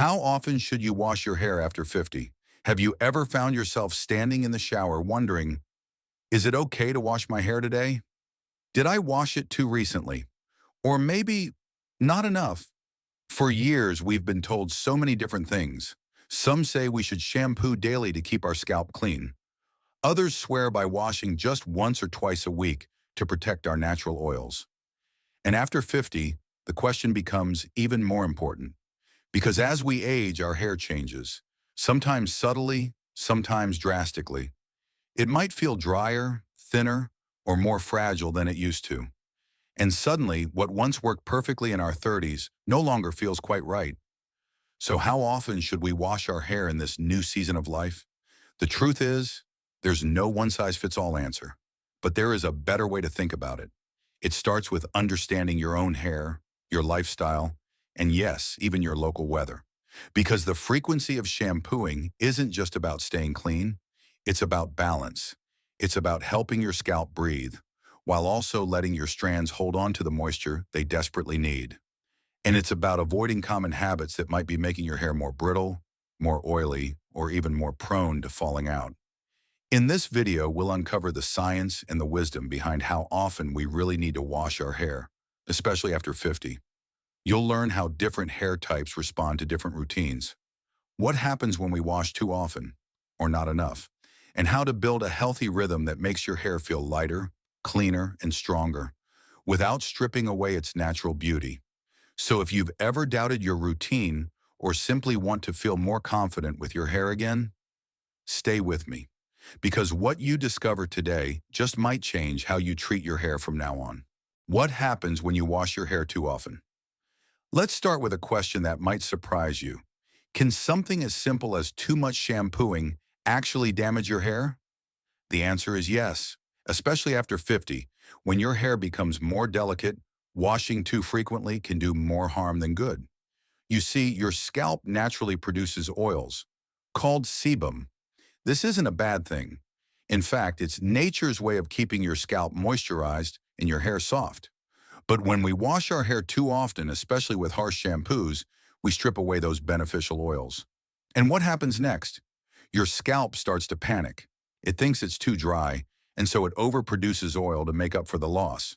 How often should you wash your hair after 50? Have you ever found yourself standing in the shower wondering, is it okay to wash my hair today? Did I wash it too recently? Or maybe not enough? For years, we've been told so many different things. Some say we should shampoo daily to keep our scalp clean. Others swear by washing just once or twice a week to protect our natural oils. And after 50, the question becomes even more important. Because as we age, our hair changes, sometimes subtly, sometimes drastically. It might feel drier, thinner, or more fragile than it used to. And suddenly, what once worked perfectly in our 30s no longer feels quite right. So how often should we wash our hair in this new season of life? The truth is, there's no one-size-fits-all answer. But there is a better way to think about it. It starts with understanding your own hair, your lifestyle, and yes, even your local weather. Because the frequency of shampooing isn't just about staying clean, it's about balance. It's about helping your scalp breathe, while also letting your strands hold on to the moisture they desperately need. And it's about avoiding common habits that might be making your hair more brittle, more oily, or even more prone to falling out. In this video, we'll uncover the science and the wisdom behind how often we really need to wash our hair, especially after 50. You'll learn how different hair types respond to different routines, what happens when we wash too often, or not enough, and how to build a healthy rhythm that makes your hair feel lighter, cleaner, and stronger, without stripping away its natural beauty. So if you've ever doubted your routine or simply want to feel more confident with your hair again, stay with me. Because what you discover today just might change how you treat your hair from now on. What happens when you wash your hair too often? Let's start with a question that might surprise you. Can something as simple as too much shampooing actually damage your hair? The answer is yes, especially after 50. When your hair becomes more delicate, washing too frequently can do more harm than good. You see, your scalp naturally produces oils, called sebum. This isn't a bad thing. In fact, it's nature's way of keeping your scalp moisturized and your hair soft. But when we wash our hair too often, especially with harsh shampoos, we strip away those beneficial oils. And what happens next? Your scalp starts to panic. It thinks it's too dry, and so it overproduces oil to make up for the loss.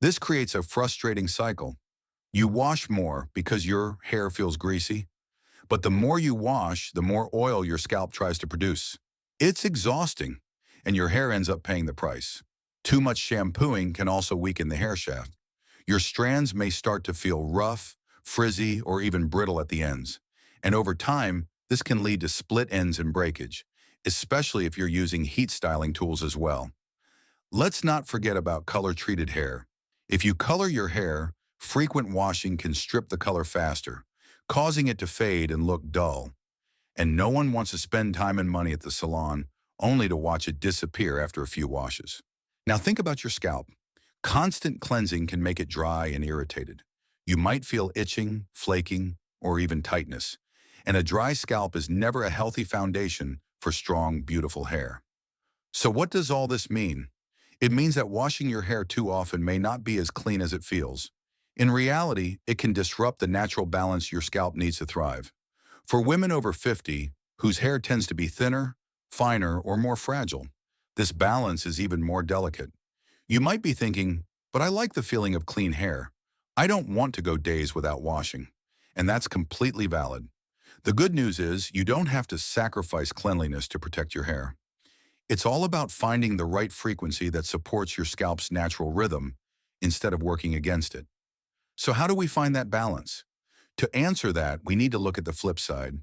This creates a frustrating cycle. You wash more because your hair feels greasy, but the more you wash, the more oil your scalp tries to produce. It's exhausting, and your hair ends up paying the price. Too much shampooing can also weaken the hair shaft. Your strands may start to feel rough, frizzy, or even brittle at the ends. And over time, this can lead to split ends and breakage, especially if you're using heat styling tools as well. Let's not forget about color-treated hair. If you color your hair, frequent washing can strip the color faster, causing it to fade and look dull. And no one wants to spend time and money at the salon only to watch it disappear after a few washes. Now think about your scalp. Constant cleansing can make it dry and irritated. You might feel itching, flaking, or even tightness. And a dry scalp is never a healthy foundation for strong, beautiful hair. So what does all this mean? It means that washing your hair too often may not be as clean as it feels. In reality, it can disrupt the natural balance your scalp needs to thrive. For women over 50, whose hair tends to be thinner, finer, or more fragile, this balance is even more delicate. You might be thinking, but I like the feeling of clean hair. I don't want to go days without washing. And that's completely valid. The good news is you don't have to sacrifice cleanliness to protect your hair. It's all about finding the right frequency that supports your scalp's natural rhythm instead of working against it. So how do we find that balance? To answer that, we need to look at the flip side.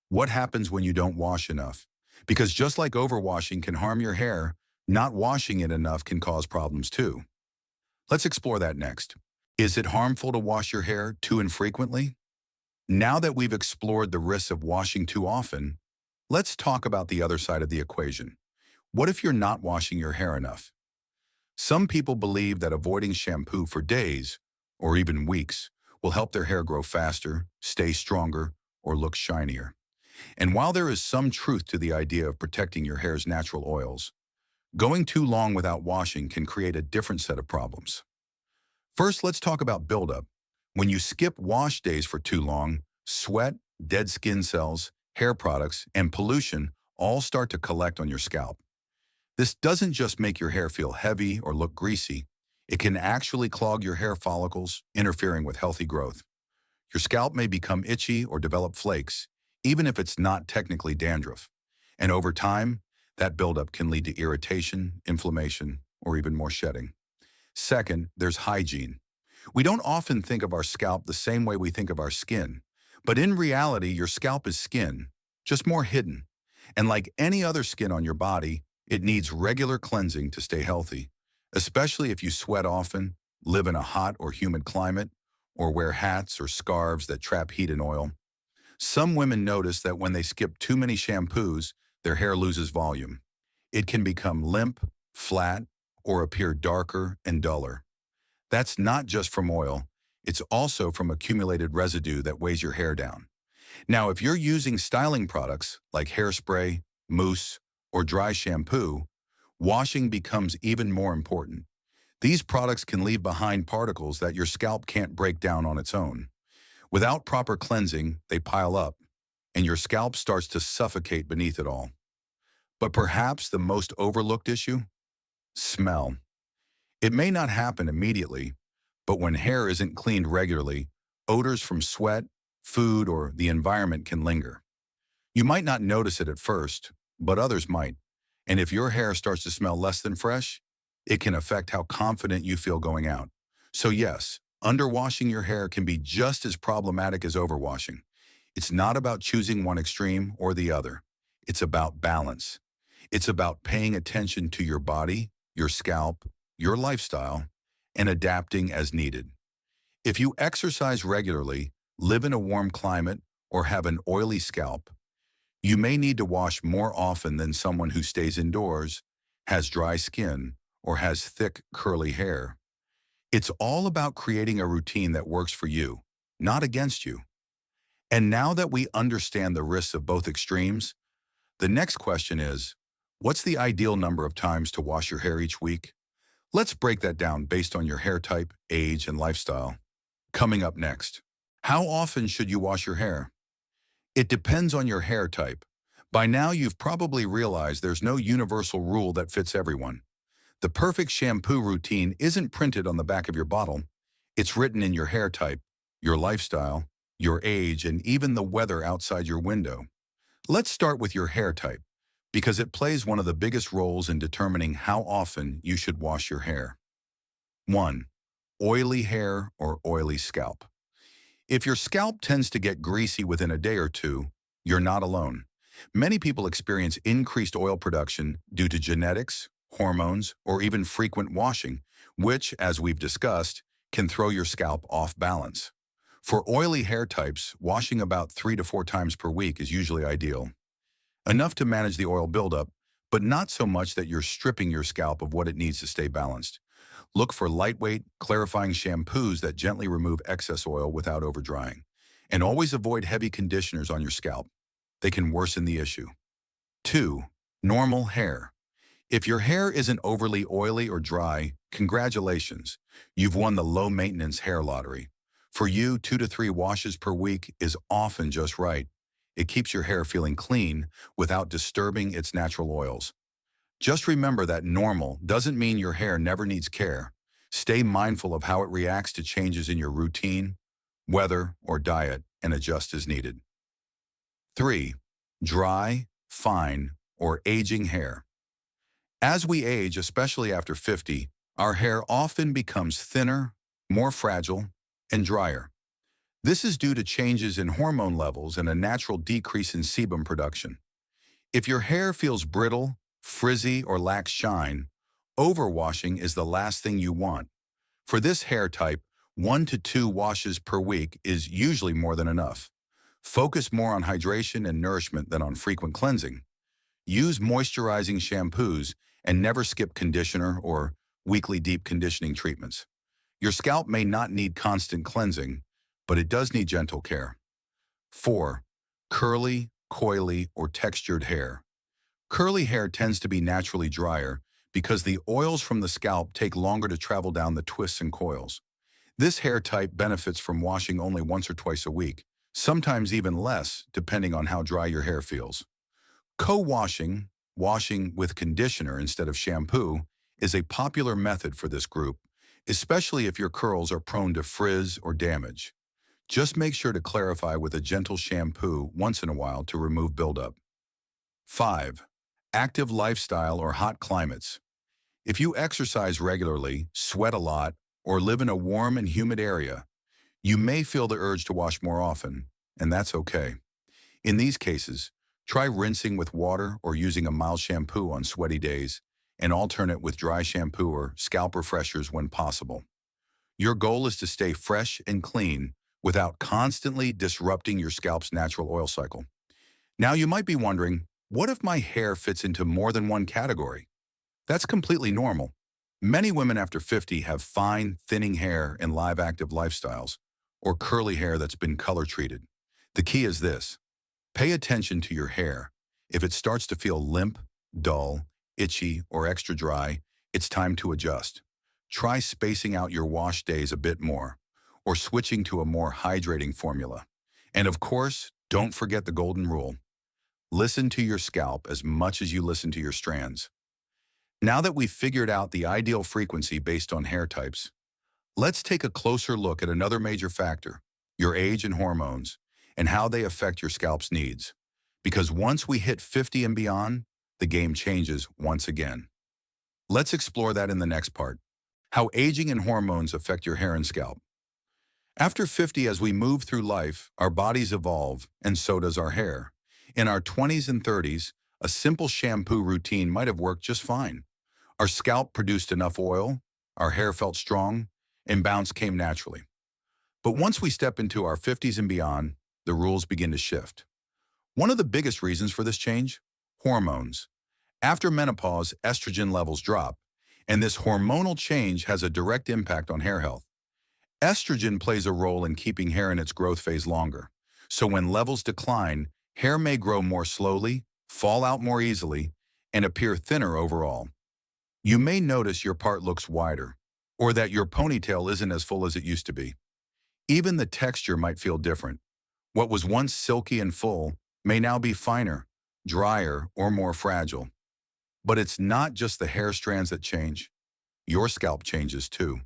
What happens when you don't wash enough? Because just like overwashing can harm your hair, not washing it enough can cause problems too. Let's explore that next. Is it harmful to wash your hair too infrequently? Now that we've explored the risks of washing too often, let's talk about the other side of the equation. What if you're not washing your hair enough? Some people believe that avoiding shampoo for days, or even weeks, will help their hair grow faster, stay stronger, or look shinier. And while there is some truth to the idea of protecting your hair's natural oils, going too long without washing can create a different set of problems. First, let's talk about buildup. When you skip wash days for too long, sweat, dead skin cells, hair products, and pollution all start to collect on your scalp. This doesn't just make your hair feel heavy or look greasy. It can actually clog your hair follicles, interfering with healthy growth. Your scalp may become itchy or develop flakes, even if it's not technically dandruff. And over time, that buildup can lead to irritation, inflammation, or even more shedding. Second, there's hygiene. We don't often think of our scalp the same way we think of our skin, but in reality, your scalp is skin, just more hidden. And like any other skin on your body, it needs regular cleansing to stay healthy, especially if you sweat often, live in a hot or humid climate, or wear hats or scarves that trap heat and oil. Some women notice that when they skip too many shampoos, their hair loses volume. It can become limp, flat, or appear darker and duller. That's not just from oil, it's also from accumulated residue that weighs your hair down. Now, if you're using styling products like hairspray, mousse, or dry shampoo, washing becomes even more important. These products can leave behind particles that your scalp can't break down on its own. Without proper cleansing, they pile up, and your scalp starts to suffocate beneath it all. But perhaps the most overlooked issue? Smell. It may not happen immediately, but when hair isn't cleaned regularly, odors from sweat, food, or the environment can linger. You might not notice it at first, but others might. And if your hair starts to smell less than fresh, it can affect how confident you feel going out. So yes, underwashing your hair can be just as problematic as overwashing. It's not about choosing one extreme or the other. It's about balance. It's about paying attention to your body, your scalp, your lifestyle, and adapting as needed. If you exercise regularly, live in a warm climate, or have an oily scalp, you may need to wash more often than someone who stays indoors, has dry skin, or has thick, curly hair. It's all about creating a routine that works for you, not against you. And now that we understand the risks of both extremes, the next question is, what's the ideal number of times to wash your hair each week? Let's break that down based on your hair type, age, and lifestyle. Coming up next, how often should you wash your hair? It depends on your hair type. By now, you've probably realized there's no universal rule that fits everyone. The perfect shampoo routine isn't printed on the back of your bottle. It's written in your hair type, your lifestyle, your age, and even the weather outside your window. Let's start with your hair type, because it plays one of the biggest roles in determining how often you should wash your hair. 1. Oily hair or oily scalp. If your scalp tends to get greasy within a day or two, you're not alone. Many people experience increased oil production due to genetics, hormones, or even frequent washing, which, as we've discussed, can throw your scalp off balance. For oily hair types, washing about 3 to 4 times per week is usually ideal. Enough to manage the oil buildup, but not so much that you're stripping your scalp of what it needs to stay balanced. Look for lightweight, clarifying shampoos that gently remove excess oil without overdrying. And always avoid heavy conditioners on your scalp. They can worsen the issue. 2. Normal hair. If your hair isn't overly oily or dry, congratulations. You've won the low-maintenance hair lottery. For you, 2 to 3 washes per week is often just right. It keeps your hair feeling clean without disturbing its natural oils. Just remember that normal doesn't mean your hair never needs care. Stay mindful of how it reacts to changes in your routine, weather, or diet, and adjust as needed. 3. Dry, fine, or aging hair. As we age, especially after 50, our hair often becomes thinner, more fragile, and drier. This is due to changes in hormone levels and a natural decrease in sebum production. If your hair feels brittle, frizzy, or lacks shine, overwashing is the last thing you want. For this hair type, 1 to 2 washes per week is usually more than enough. Focus more on hydration and nourishment than on frequent cleansing. Use moisturizing shampoos and never skip conditioner or weekly deep conditioning treatments. Your scalp may not need constant cleansing, but it does need gentle care. 4. Curly, coily, or textured hair. Curly hair tends to be naturally drier because the oils from the scalp take longer to travel down the twists and coils. This hair type benefits from washing only once or twice a week, sometimes even less depending on how dry your hair feels. Co-washing, washing with conditioner instead of shampoo, is a popular method for this group, especially if your curls are prone to frizz or damage. Just make sure to clarify with a gentle shampoo once in a while to remove buildup. 5. Active lifestyle or hot climates. If you exercise regularly, sweat a lot, or live in a warm and humid area, you may feel the urge to wash more often, and that's okay. In these cases, try rinsing with water or using a mild shampoo on sweaty days, and alternate with dry shampoo or scalp refreshers when possible. Your goal is to stay fresh and clean without constantly disrupting your scalp's natural oil cycle. Now you might be wondering, what if my hair fits into more than one category? That's completely normal. Many women after 50 have fine, thinning hair in live active lifestyles, or curly hair that's been color treated. The key is this: pay attention to your hair. If it starts to feel limp, dull, itchy, or extra dry, it's time to adjust. Try spacing out your wash days a bit more, or switching to a more hydrating formula. And of course, don't forget the golden rule: listen to your scalp as much as you listen to your strands. Now that we've figured out the ideal frequency based on hair types, let's take a closer look at another major factor: your age and hormones, and how they affect your scalp's needs. Because once we hit 50 and beyond, the game changes once again. Let's explore that in the next part: how aging and hormones affect your hair and scalp. After 50, as we move through life, our bodies evolve, and so does our hair. In our 20s and 30s, a simple shampoo routine might have worked just fine. Our scalp produced enough oil, our hair felt strong, and bounce came naturally. But once we step into our 50s and beyond, the rules begin to shift. One of the biggest reasons for this change: hormones. After menopause, estrogen levels drop, and this hormonal change has a direct impact on hair health. Estrogen plays a role in keeping hair in its growth phase longer. So when levels decline, hair may grow more slowly, fall out more easily, and appear thinner overall. You may notice your part looks wider, or that your ponytail isn't as full as it used to be. Even the texture might feel different. What was once silky and full may now be finer, drier, or more fragile. But it's not just the hair strands that change. Your scalp changes too.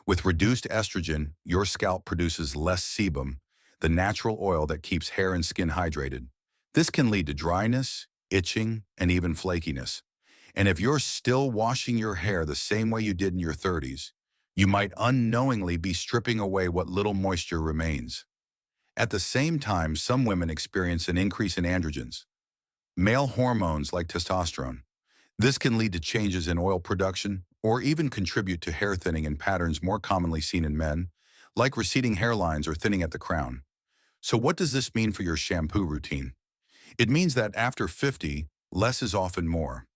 With reduced estrogen, your scalp produces less sebum, the natural oil that keeps hair and skin hydrated. This can lead to dryness, itching, and even flakiness. And if you're still washing your hair the same way you did in your 30s, you might unknowingly be stripping away what little moisture remains. At the same time, some women experience an increase in androgens, male hormones like testosterone. This can lead to changes in oil production or even contribute to hair thinning in patterns more commonly seen in men, like receding hairlines or thinning at the crown. So what does this mean for your shampoo routine? It means that after 50, less is often more.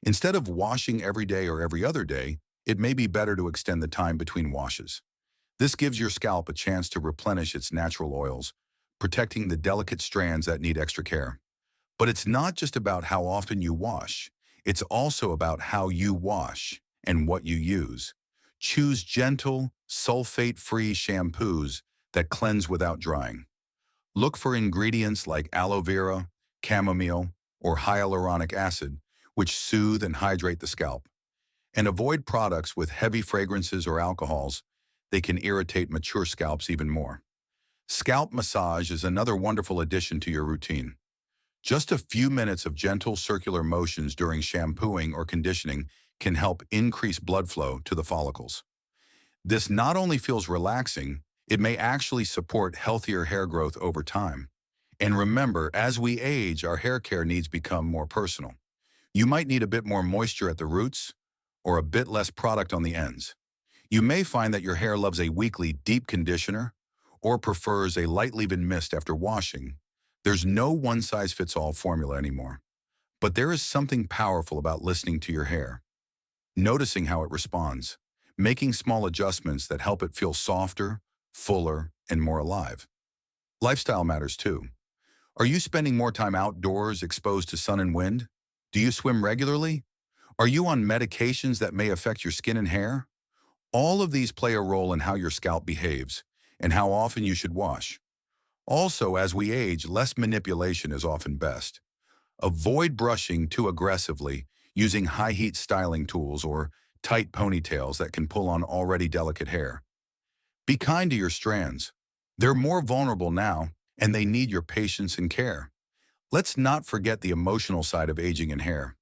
Instead of washing every day or every other day, it may be better to extend the time between washes. This gives your scalp a chance to replenish its natural oils, protecting the delicate strands that need extra care. But it's not just about how often you wash. It's also about how you wash and what you use. Choose gentle, sulfate-free shampoos that cleanse without drying. Look for ingredients like aloe vera, chamomile, or hyaluronic acid, which soothe and hydrate the scalp. And avoid products with heavy fragrances or alcohols. They can irritate mature scalps even more. Scalp massage is another wonderful addition to your routine. Just a few minutes of gentle circular motions during shampooing or conditioning can help increase blood flow to the follicles. This not only feels relaxing, it may actually support healthier hair growth over time. And remember, as we age, our hair care needs become more personal. You might need a bit more moisture at the roots or a bit less product on the ends. You may find that your hair loves a weekly deep conditioner or prefers a light leave-in mist after washing. There's no one-size-fits-all formula anymore. But there is something powerful about listening to your hair, noticing how it responds, making small adjustments that help it feel softer, fuller, and more alive. Lifestyle matters too. Are you spending more time outdoors, exposed to sun and wind? Do you swim regularly? Are you on medications that may affect your skin and hair? All of these play a role in how your scalp behaves and how often you should wash. Also, as we age, less manipulation is often best. Avoid brushing too aggressively, using high-heat styling tools or tight ponytails that can pull on already delicate hair. Be kind to your strands. They're more vulnerable now, and they need your patience and care. Let's not forget the emotional side of aging in hair.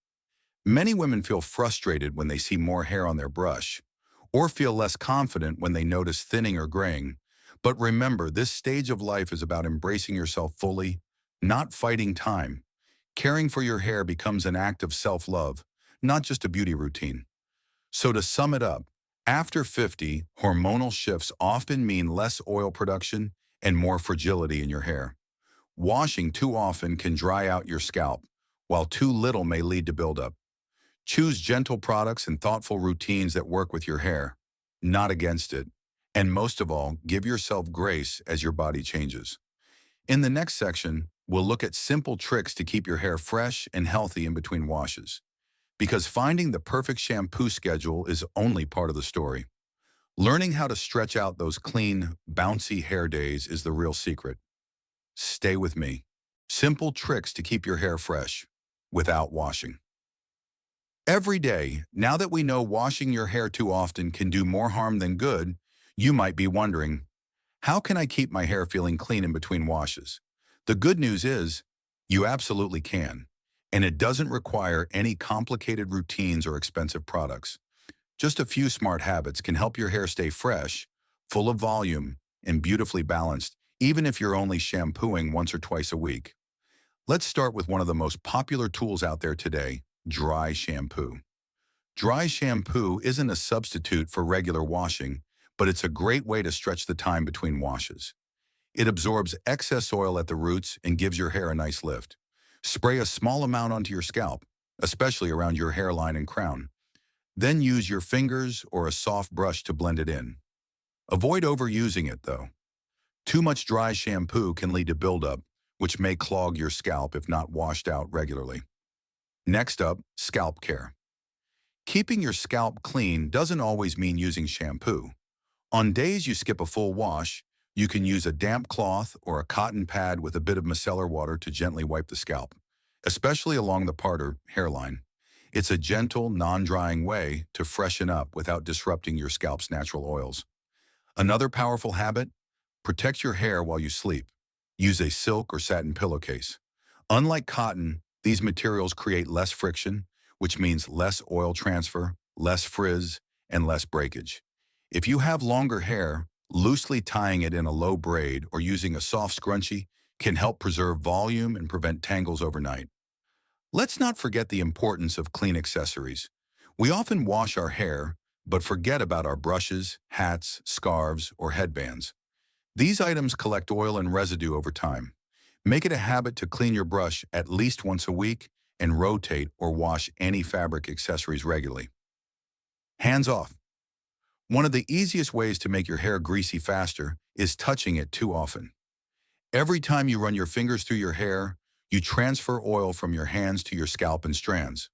Many women feel frustrated when they see more hair on their brush, or feel less confident when they notice thinning or graying. But remember, this stage of life is about embracing yourself fully, not fighting time. Caring for your hair becomes an act of self-love, not just a beauty routine. So to sum it up, after 50, hormonal shifts often mean less oil production and more fragility in your hair. Washing too often can dry out your scalp, while too little may lead to buildup. Choose gentle products and thoughtful routines that work with your hair, not against it. And most of all, give yourself grace as your body changes. In the next section, we'll look at simple tricks to keep your hair fresh and healthy in between washes. Because finding the perfect shampoo schedule is only part of the story. Learning how to stretch out those clean, bouncy hair days is the real secret. Stay with me. Simple tricks to keep your hair fresh without washing. Every day, now that we know washing your hair too often can do more harm than good, you might be wondering, how can I keep my hair feeling clean in between washes? The good news is, you absolutely can, and it doesn't require any complicated routines or expensive products. Just a few smart habits can help your hair stay fresh, full of volume, and beautifully balanced, even if you're only shampooing once or twice a week. Let's start with one of the most popular tools out there today, dry shampoo. Dry shampoo isn't a substitute for regular washing, but it's a great way to stretch the time between washes. It absorbs excess oil at the roots and gives your hair a nice lift. Spray a small amount onto your scalp, especially around your hairline and crown. Then use your fingers or a soft brush to blend it in. Avoid overusing it, though. Too much dry shampoo can lead to buildup, which may clog your scalp if not washed out regularly. Next up, scalp care. Keeping your scalp clean doesn't always mean using shampoo. On days you skip a full wash, you can use a damp cloth or a cotton pad with a bit of micellar water to gently wipe the scalp, especially along the part or hairline. It's a gentle, non-drying way to freshen up without disrupting your scalp's natural oils. Another powerful habit: protect your hair while you sleep. Use a silk or satin pillowcase. Unlike cotton, these materials create less friction, which means less oil transfer, less frizz, and less breakage. If you have longer hair, loosely tying it in a low braid or using a soft scrunchie can help preserve volume and prevent tangles overnight. Let's not forget the importance of clean accessories. We often wash our hair, but forget about our brushes, hats, scarves, or headbands. These items collect oil and residue over time. Make it a habit to clean your brush at least once a week and rotate or wash any fabric accessories regularly. Hands off. One of the easiest ways to make your hair greasy faster is touching it too often. Every time you run your fingers through your hair, you transfer oil from your hands to your scalp and strands.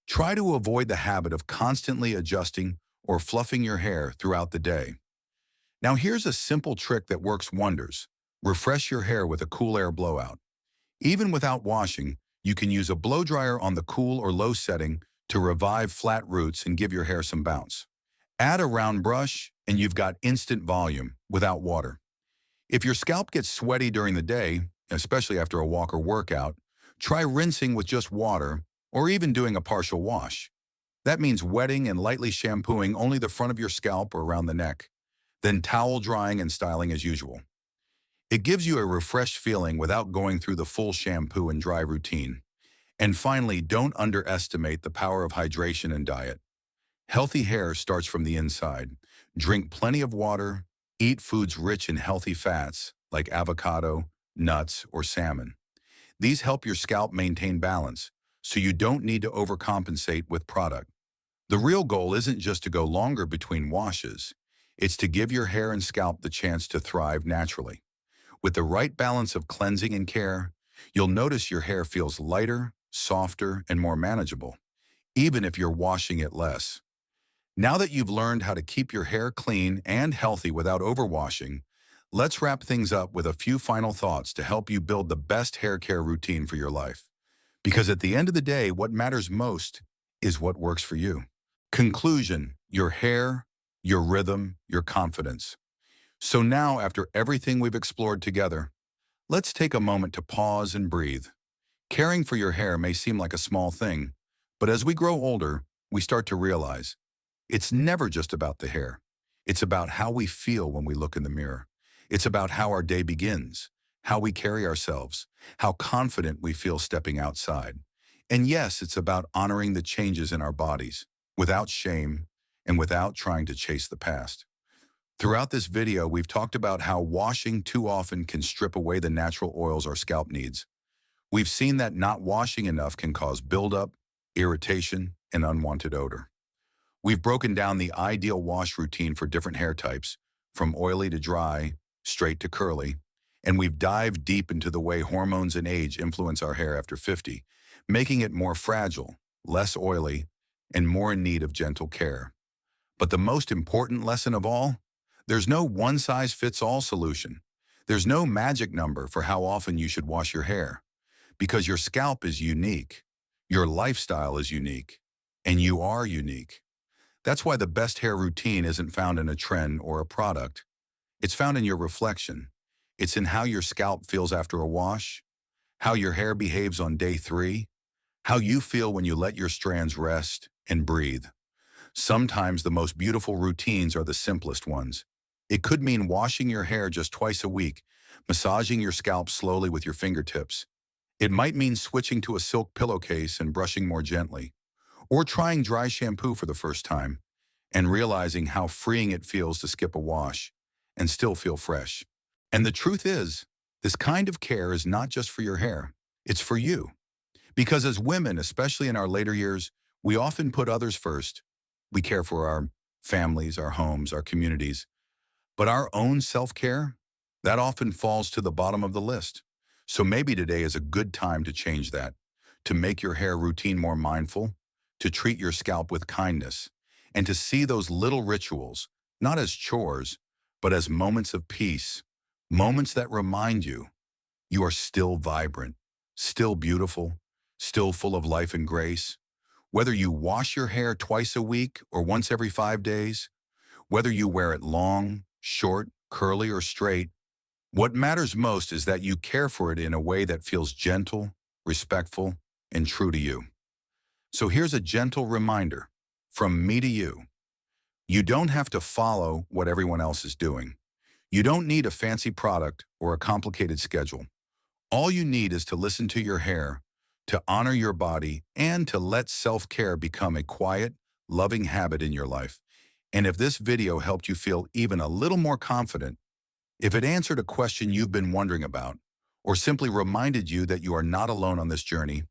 Try to avoid the habit of constantly adjusting or fluffing your hair throughout the day. Now here's a simple trick that works wonders. Refresh your hair with a cool air blowout. Even without washing, you can use a blow dryer on the cool or low setting to revive flat roots and give your hair some bounce. Add a round brush and you've got instant volume without water. If your scalp gets sweaty during the day, especially after a walk or workout, try rinsing with just water or even doing a partial wash. That means wetting and lightly shampooing only the front of your scalp or around the neck, then towel drying and styling as usual. It gives you a refreshed feeling without going through the full shampoo and dry routine. And finally, don't underestimate the power of hydration and diet. Healthy hair starts from the inside. Drink plenty of water, eat foods rich in healthy fats like avocado, nuts, or salmon. These help your scalp maintain balance, so you don't need to overcompensate with product. The real goal isn't just to go longer between washes. It's to give your hair and scalp the chance to thrive naturally. With the right balance of cleansing and care, you'll notice your hair feels lighter, softer, and more manageable, even if you're washing it less. Now that you've learned how to keep your hair clean and healthy without overwashing, Let's wrap things up with a few final thoughts to help you build the best hair care routine for your life. Because at the end of the day, what matters most is what works for you. Conclusion: your hair, your rhythm, your confidence. So now, after everything we've explored together, let's take a moment to pause and breathe. Caring for your hair may seem like a small thing, but as we grow older, we start to realize it's never just about the hair. It's about how we feel when we look in the mirror. It's about how our day begins, how we carry ourselves, how confident we feel stepping outside. And yes, it's about honoring the changes in our bodies without shame and without trying to chase the past. Throughout this video, we've talked about how washing too often can strip away the natural oils our scalp needs. We've seen that not washing enough can cause buildup, irritation, and unwanted odor. We've broken down the ideal wash routine for different hair types, from oily to dry, straight to curly, and we've dived deep into the way hormones and age influence our hair after 50, making it more fragile, less oily, and more in need of gentle care. But the most important lesson of all: there's no one-size-fits-all solution. There's no magic number for how often you should wash your hair, because your scalp is unique, your lifestyle is unique, and you are unique. That's why the best hair routine isn't found in a trend or a product. It's found in your reflection. It's in how your scalp feels after a wash, how your hair behaves on day 3, how you feel when you let your strands rest and breathe. Sometimes the most beautiful routines are the simplest ones. It could mean washing your hair just twice a week, massaging your scalp slowly with your fingertips. It might mean switching to a silk pillowcase and brushing more gently, or trying dry shampoo for the first time and realizing how freeing it feels to skip a wash and still feel fresh. And the truth is, this kind of care is not just for your hair, it's for you. Because as women, especially in our later years, we often put others first. We care for our families, our homes, our communities. But our own self-care, that often falls to the bottom of the list. So maybe today is a good time to change that, to make your hair routine more mindful, to treat your scalp with kindness, and to see those little rituals, not as chores, but as moments of peace, moments that remind you you are still vibrant, still beautiful, still full of life and grace. Whether you wash your hair twice a week or once every 5 days, whether you wear it long, short, curly, or straight, what matters most is that you care for it in a way that feels gentle, respectful, and true to you. So here's a gentle reminder from me to you. You don't have to follow what everyone else is doing. You don't need a fancy product or a complicated schedule. All you need is to listen to your hair, to honor your body, and to let self-care become a quiet, loving habit in your life. And if this video helped you feel even a little more confident, if it answered a question you've been wondering about, or simply reminded you that you are not alone on this journey,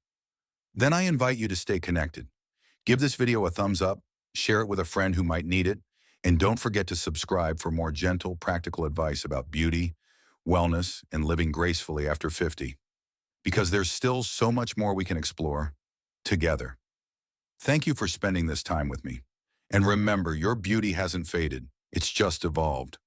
then I invite you to stay connected. Give this video a thumbs up, share it with a friend who might need it, and don't forget to subscribe for more gentle, practical advice about beauty, wellness, and living gracefully after 50. Because there's still so much more we can explore together. Thank you for spending this time with me. And remember, your beauty hasn't faded, it's just evolved.